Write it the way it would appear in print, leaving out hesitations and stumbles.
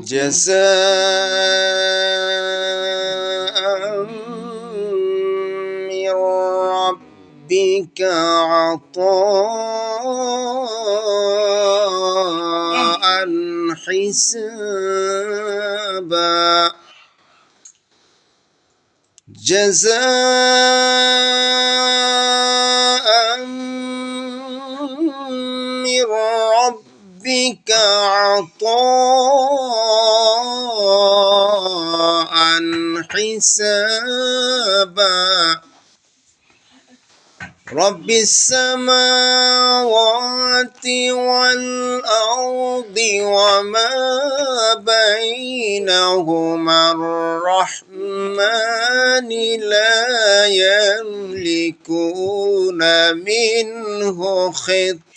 جزاء من ربك عطاء حسابا جزاء من ربك عطاء حسابا رب السماوات والأرض وما بينهما الرحمن لا يملكون منه خطابا